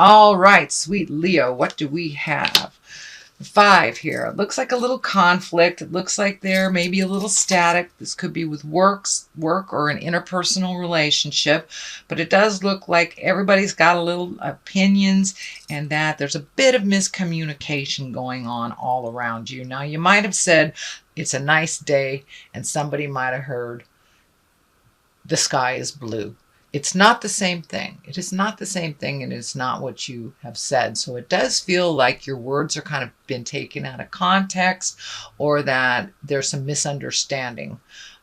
All right, sweet Leo, what do we have? 5 here. It looks like a little conflict. It looks like there may be a little static. This could be with work or an interpersonal relationship, but it does look like everybody's got a little opinions and that there's a bit of miscommunication going on all around you. Now, you might have said it's a nice day and somebody might have heard the sky is blue. It's not the same thing. It is not the same thing, and it's not what you have said. So it does feel like your words are kind of been taken out of context, or that there's some misunderstanding.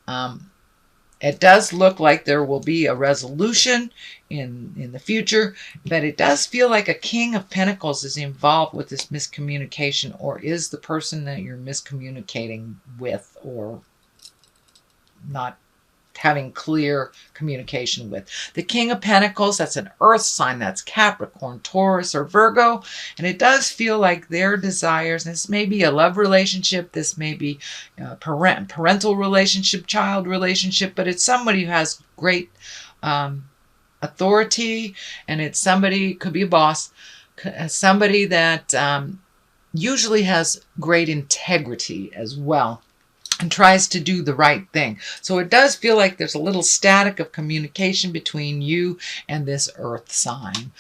It does look like there will be a resolution in the future, but it does feel like a King of Pentacles is involved with this miscommunication, or is the person that you're miscommunicating with or not having clear communication with. The King of Pentacles, that's an earth sign, that's Capricorn, Taurus, or Virgo, and it does feel like their desires, this may be a love relationship, this may be a parental relationship, child relationship, but it's somebody who has great authority, and it's somebody, could be a boss, somebody that usually has great integrity as well, and tries to do the right thing. So it does feel like there's a little static of communication between you and this earth sign.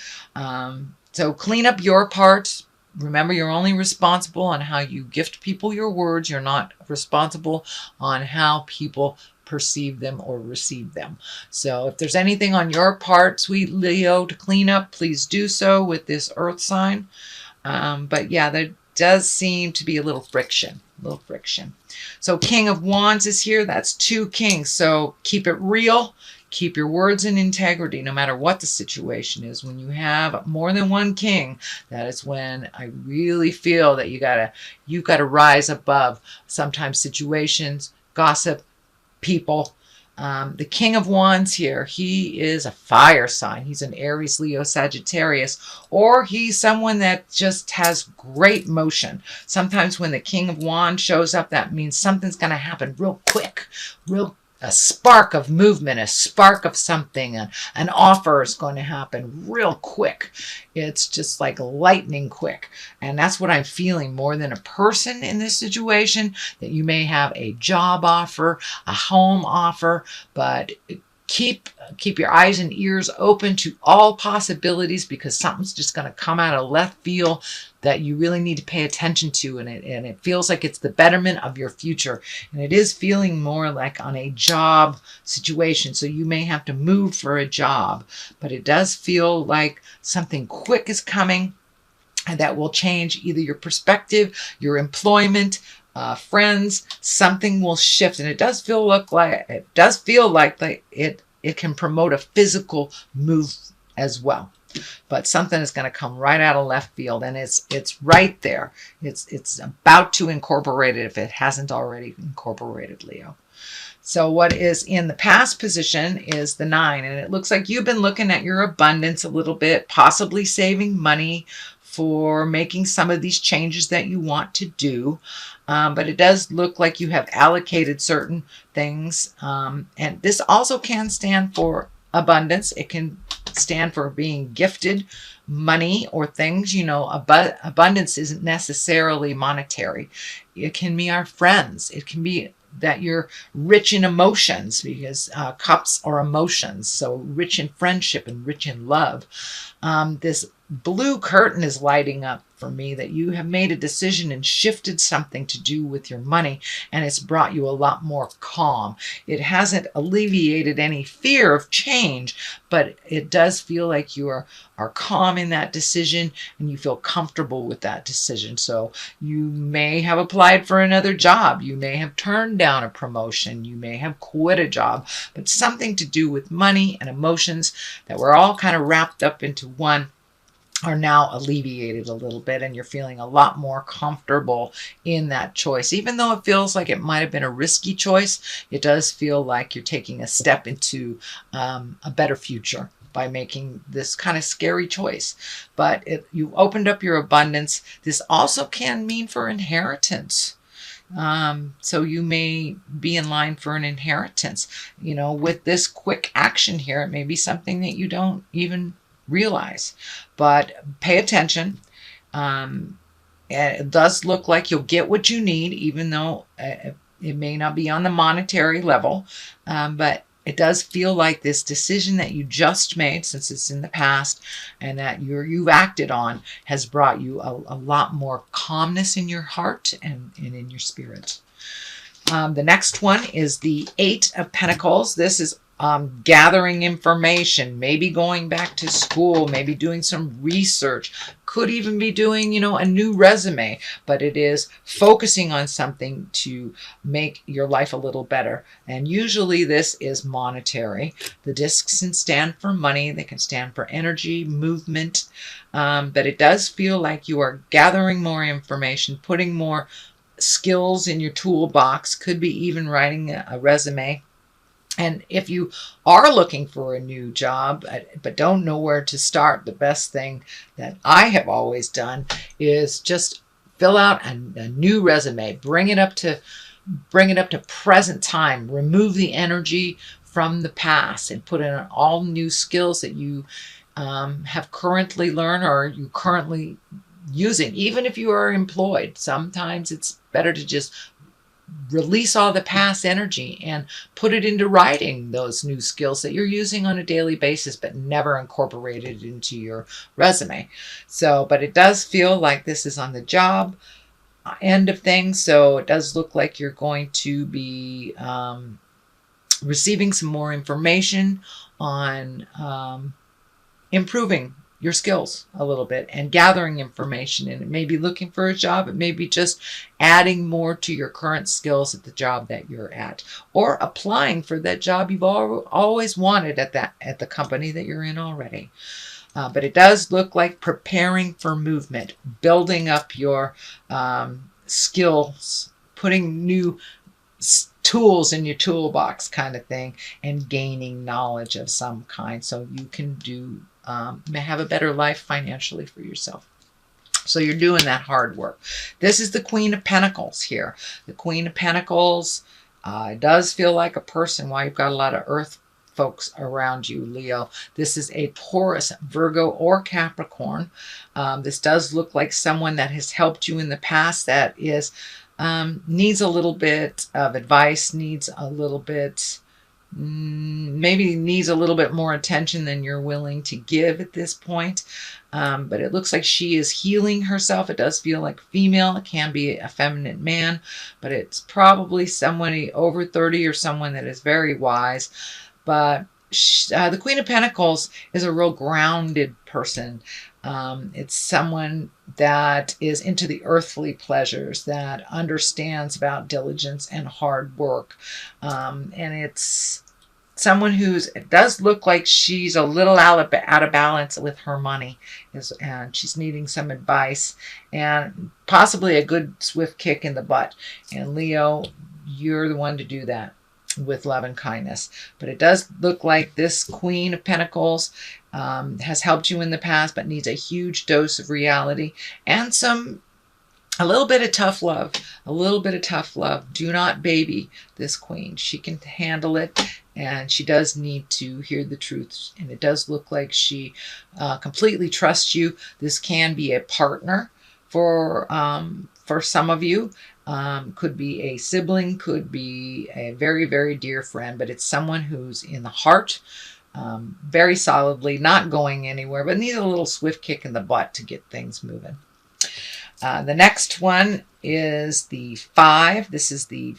So clean up your part. Remember, you're only responsible on how you gift people your words. You're not responsible on how people perceive them or receive them. So if there's anything on your part, sweet Leo, to clean up, please do so with this earth sign. But yeah, there does seem to be a little friction. So King of Wands is here. That's 2 kings. So keep it real. Keep your words in integrity no matter what the situation is. When you have more than 1 king, that is when I really feel that you gotta rise above sometimes situations, gossip, people. The King of Wands here, he is a fire sign. He's an Aries, Leo, Sagittarius, or he's someone that just has great motion. Sometimes when the King of Wands shows up, that means something's going to happen real quick, a spark of movement, a spark of something, an offer is going to happen real quick. It's just like lightning quick. And that's what I'm feeling more than a person in this situation, that you may have a job offer, a home offer, but keep your eyes and ears open to all possibilities, because something's just going to come out of left field that you really need to pay attention to, and it feels like it's the betterment of your future. And it is feeling more like on a job situation, so you may have to move for a job, but it does feel like something quick is coming, and that will change either your perspective, your employment, friends. Something will shift, and it does feel like it can promote a physical move as well. But something is going to come right out of left field, and it's right there. It's about to incorporate it if it hasn't already incorporated, Leo. So what is in the past position is the 9, and it looks like you've been looking at your abundance a little bit, possibly saving money for making some of these changes that you want to do. But it does look like you have allocated certain things. And this also can stand for abundance. It can stand for being gifted money or things. You know, abundance isn't necessarily monetary. It can be our friends. It can be that you're rich in emotions, because cups are emotions. So rich in friendship and rich in love. This blue curtain is lighting up for me, that you have made a decision and shifted something to do with your money, and it's brought you a lot more calm. It hasn't alleviated any fear of change, but it does feel like you are calm in that decision, and you feel comfortable with that decision. So you may have applied for another job. You may have turned down a promotion. You may have quit a job, but something to do with money and emotions that were all kind of wrapped up into one are now alleviated a little bit, and you're feeling a lot more comfortable in that choice. Even though it feels like it might have been a risky choice, it does feel like you're taking a step into a better future by making this kind of scary choice. But you've opened up your abundance. This also can mean for inheritance. So you may be in line for an inheritance. You know, with this quick action here, it may be something that you don't even realize. But pay attention. It does look like you'll get what you need, even though it may not be on the monetary level. But it does feel like this decision that you just made, since it's in the past and that you've acted on, has brought you a lot more calmness in your heart and in your spirit. The next one is the Eight of Pentacles. This is gathering information, maybe going back to school, maybe doing some research, could even be doing, a new resume, but it is focusing on something to make your life a little better. And usually this is monetary. The discs can stand for money, they can stand for energy, movement, but it does feel like you are gathering more information, putting more skills in your toolbox, could be even writing a resume. And if you are looking for a new job, but don't know where to start, the best thing that I have always done is just fill out a new resume, bring it up to present time, remove the energy from the past, and put in all new skills that you have currently learned or you currently using. Even if you are employed, sometimes it's better to just release all the past energy and put it into writing those new skills that you're using on a daily basis, but never incorporated into your resume. But it does feel like this is on the job end of things. So it does look like you're going to be receiving some more information on improving your skills a little bit and gathering information. And it may be looking for a job. It may be just adding more to your current skills at the job that you're at, or applying for that job you've always wanted at the company that you're in already. But it does look like preparing for movement, building up your skills, putting new tools in your toolbox kind of thing, and gaining knowledge of some kind so you can have a better life financially for yourself. So you're doing that hard work. This is the Queen of Pentacles here. The Queen of Pentacles does feel like a person. While you've got a lot of earth folks around you, Leo, this is a Taurus, Virgo, or Capricorn. This does look like someone that has helped you in the past, that is needs a little bit of advice, needs a little bit more attention than you're willing to give at this point. But it looks like she is healing herself. It does feel like female. It can be a feminine man, but it's probably somebody over 30 or someone that is very wise. But the Queen of Pentacles is a real grounded person. It's someone that is into the earthly pleasures, that understands about diligence and hard work. And it's someone it does look like she's a little out of balance with her money, and she's needing some advice and possibly a good swift kick in the butt. And Leo, you're the one to do that with love and kindness. But it does look like this Queen of Pentacles has helped you in the past, but needs a huge dose of reality and a little bit of tough love. A little bit of tough love. Do not baby this queen. She can handle it, and she does need to hear the truth. And it does look like she completely trusts you. This can be a partner for some of you. Could be a sibling, could be a very, very dear friend, but it's someone who's in the heart, very solidly, not going anywhere, but needs a little swift kick in the butt to get things moving. The next one is the 5. This is the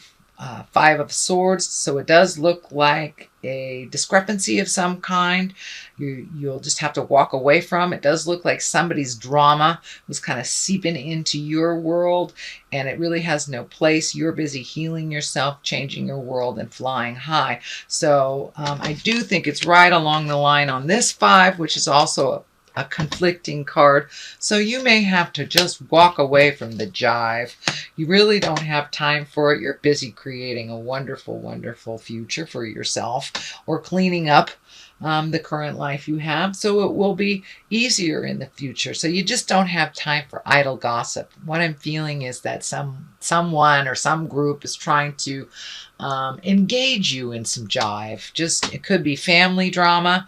5 of Swords. So it does look like a discrepancy of some kind. You'll just have to walk away from. It does look like somebody's drama was kind of seeping into your world, and it really has no place. You're busy healing yourself, changing your world, and flying high. So I do think it's right along the line on this 5, which is also a conflicting card. So you may have to just walk away from the jive. You really don't have time for it. You're busy creating a wonderful, wonderful future for yourself, or cleaning up the current life you have. So it will be easier in the future. So you just don't have time for idle gossip. What I'm feeling is that someone or some group is trying to engage you in some jive. Just, it could be family drama.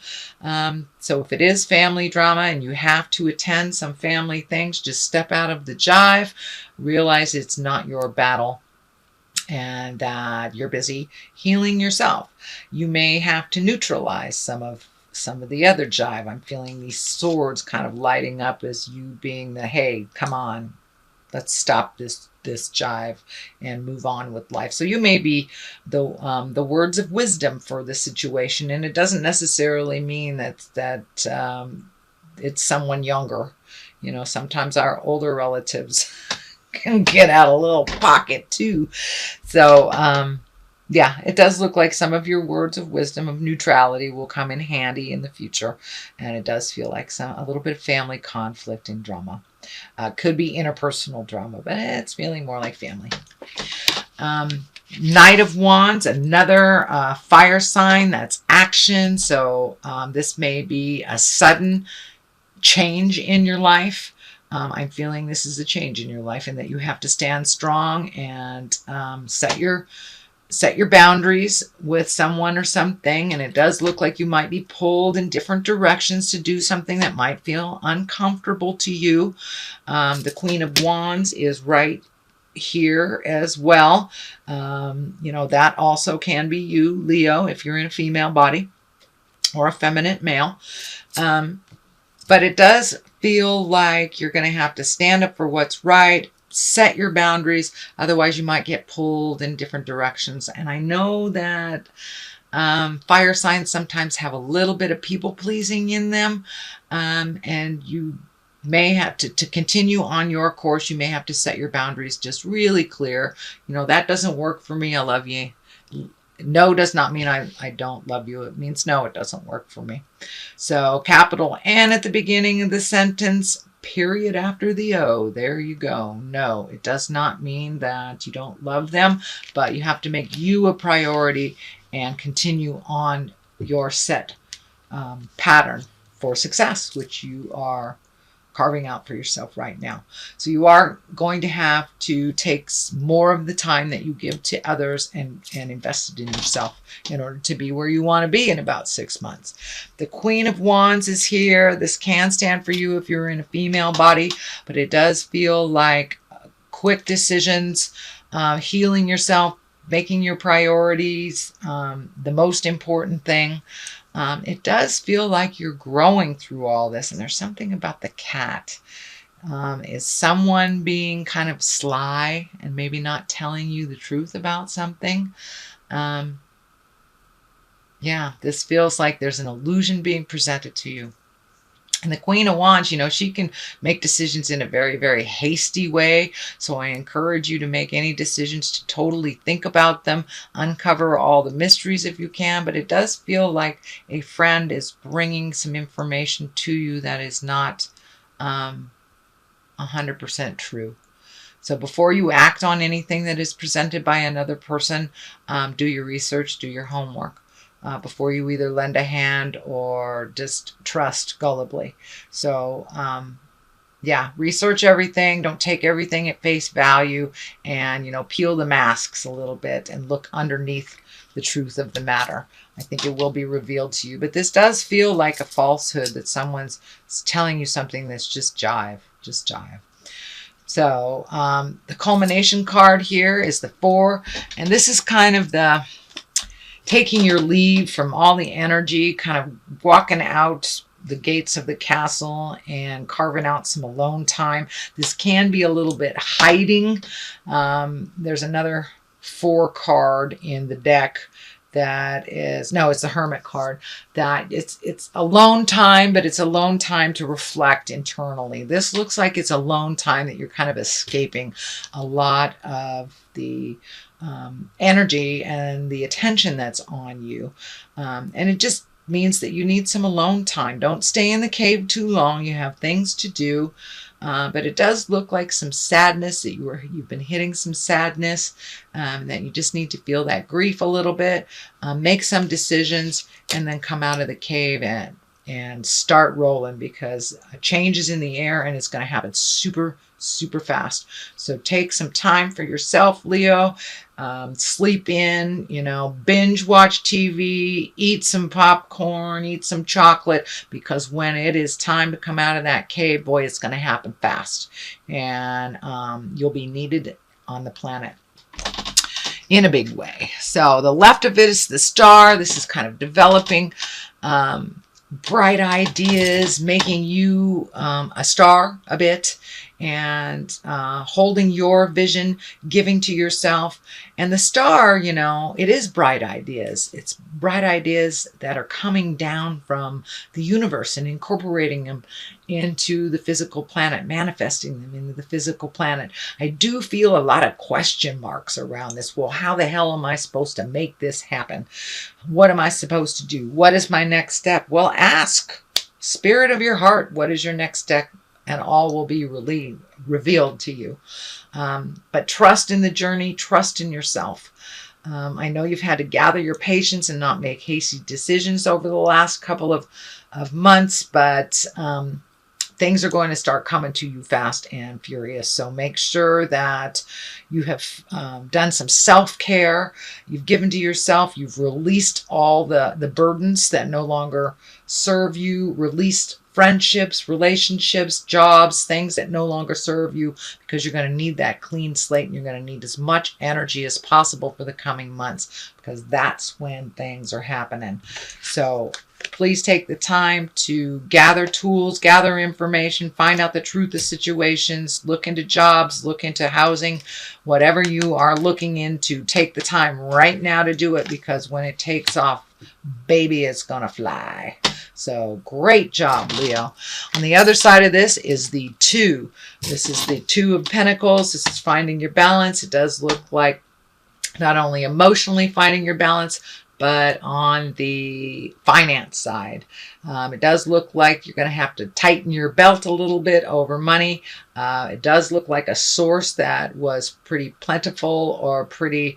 So if it is family drama and you have to attend some family things, just step out of the jive, realize it's not your battle, and that you're busy healing yourself. You may have to neutralize some of the other jive. I'm feeling these swords kind of lighting up as you being the, hey, come on, let's stop this jive and move on with life. So you may be the words of wisdom for the situation, and it doesn't necessarily mean that it's someone younger. You know, sometimes our older relatives can get out a little pocket too. So yeah, it does look like some of your words of wisdom, of neutrality, will come in handy in the future, and it does feel like a little bit of family conflict and drama. Could be interpersonal drama, but it's feeling more like family. Knight of Wands, another fire sign. That's action. So this may be a sudden change in your life. I'm feeling this is a change in your life, and that you have to stand strong and set your boundaries with someone or something. And it does look like you might be pulled in different directions to do something that might feel uncomfortable to you. The Queen of Wands is right here as well. You know, that also can be you, Leo, if you're in a female body or a feminine male. But it does feel like you're going to have to stand up for what's right, set your boundaries. Otherwise, you might get pulled in different directions. And I know that fire signs sometimes have a little bit of people pleasing in them. And you may have to continue on your course. You may have to set your boundaries just really clear. You know, that doesn't work for me. I love you. No does not mean I don't love you. It means no, it doesn't work for me. So capital N at the beginning of the sentence, period after the O. There you go. No, it does not mean that you don't love them, but you have to make you a priority and continue on your set pattern for success, which you are carving out for yourself right now. So you are going to have to take more of the time that you give to others and invest it in yourself in order to be where you want to be in about 6 months. The Queen of Wands is here. This can stand for you if you're in a female body, but it does feel like quick decisions, healing yourself, making your priorities the most important thing. It does feel like you're growing through all this, and there's something about the cat. Is someone being kind of sly and maybe not telling you the truth about something? Yeah, this feels like there's an illusion being presented to you. And the Queen of Wands, you know, she can make decisions in a very, very hasty way. So I encourage you to make any decisions to totally think about them, uncover all the mysteries if you can. But it does feel like a friend is bringing some information to you that is not 100% true. So before you act on anything that is presented by another person, do your research, do your homework. Before you either lend a hand or just trust gullibly. So, yeah, research everything. Don't take everything at face value, and, you know, peel the masks a little bit and look underneath the truth of the matter. I think it will be revealed to you. But this does feel like a falsehood, that someone's telling you something that's just jive, So the culmination card here is the 4, and this is kind of the taking your leave from all the energy, kind of walking out the gates of the castle and carving out some alone time. This can be a little bit hiding. There's another 4 card in the deck that is, no, it's the Hermit card, that it's alone time, but it's alone time to reflect internally. This looks like it's alone time that you're kind of escaping a lot of the energy and the attention that's on you. And it just means that you need some alone time. Don't stay in the cave too long. You have things to do. But it does look like some sadness, that you've been hitting some sadness, that you just need to feel that grief a little bit, make some decisions, and then come out of the cave and start rolling, because a change is in the air and it's going to happen super, super fast. So take some time for yourself, Leo. Sleep in, binge watch TV, eat some popcorn, eat some chocolate, because when it is time to come out of that cave, boy, it's going to happen fast. And you'll be needed on the planet in a big way. So the left of it is the star. This is kind of developing bright ideas, making you a star a bit, and holding your vision, giving to yourself. And the star, it is bright ideas. It's bright ideas that are coming down from the universe and incorporating them into the physical planet, manifesting them into the physical planet. I do feel a lot of question marks around this. Well, how the hell am I supposed to make this happen? What am I supposed to do? What is my next step? Well, ask. Spirit of your heart, what is your next step? And all will be revealed to you. But trust in the journey, trust in yourself. I know you've had to gather your patience and not make hasty decisions over the last couple of months, but things are going to start coming to you fast and furious. So make sure that you have done some self-care. You've given to yourself. You've released all the burdens that no longer serve you, released friendships, relationships, jobs, things that no longer serve you, because you're going to need that clean slate, and you're going to need as much energy as possible for the coming months, because that's when things are happening. So please take the time to gather tools, gather information, find out the truth of situations, look into jobs, look into housing, whatever you are looking into. Take the time right now to do it, because when it takes off, baby, it's going to fly. So great job, Leo. On the other side of this is the 2. This is the 2 of Pentacles. This is finding your balance. It does look like not only emotionally finding your balance, but on the finance side. It does look like you're going to have to tighten your belt a little bit over money. It does look like a source that was pretty plentiful or pretty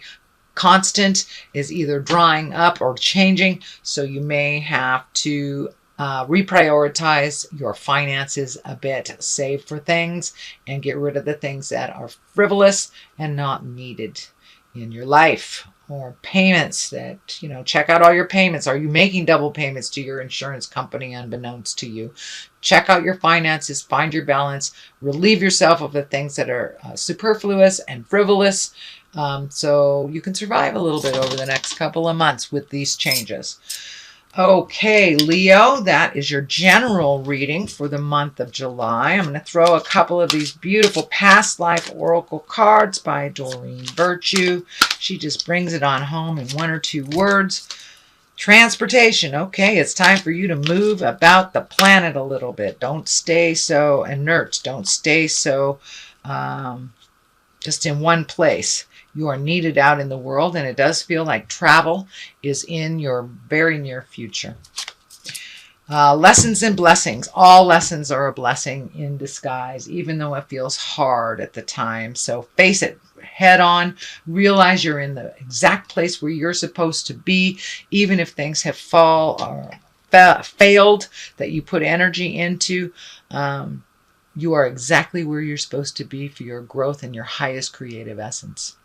constant is either drying up or changing. So you may have to reprioritize your finances a bit, save for things, and get rid of the things that are frivolous and not needed in your life. Or payments that, check out all your payments. Are you making double payments to your insurance company unbeknownst to you? Check out your finances, find your balance, relieve yourself of the things that are superfluous and frivolous, so you can survive a little bit over the next couple of months with these changes. Okay, Leo, that is your general reading for the month of July. I'm going to throw a couple of these beautiful past life oracle cards by Doreen Virtue. She just brings it on home in 1 or 2 words. Transportation. Okay, it's time for you to move about the planet a little bit. Don't stay so inert. Don't stay so just in one place. You are needed out in the world, and it does feel like travel is in your very near future. Lessons and blessings. All lessons are a blessing in disguise, even though it feels hard at the time. So face it head on. Realize you're in the exact place where you're supposed to be, even if things have failed that you put energy into. You are exactly where you're supposed to be for your growth and your highest creative essence.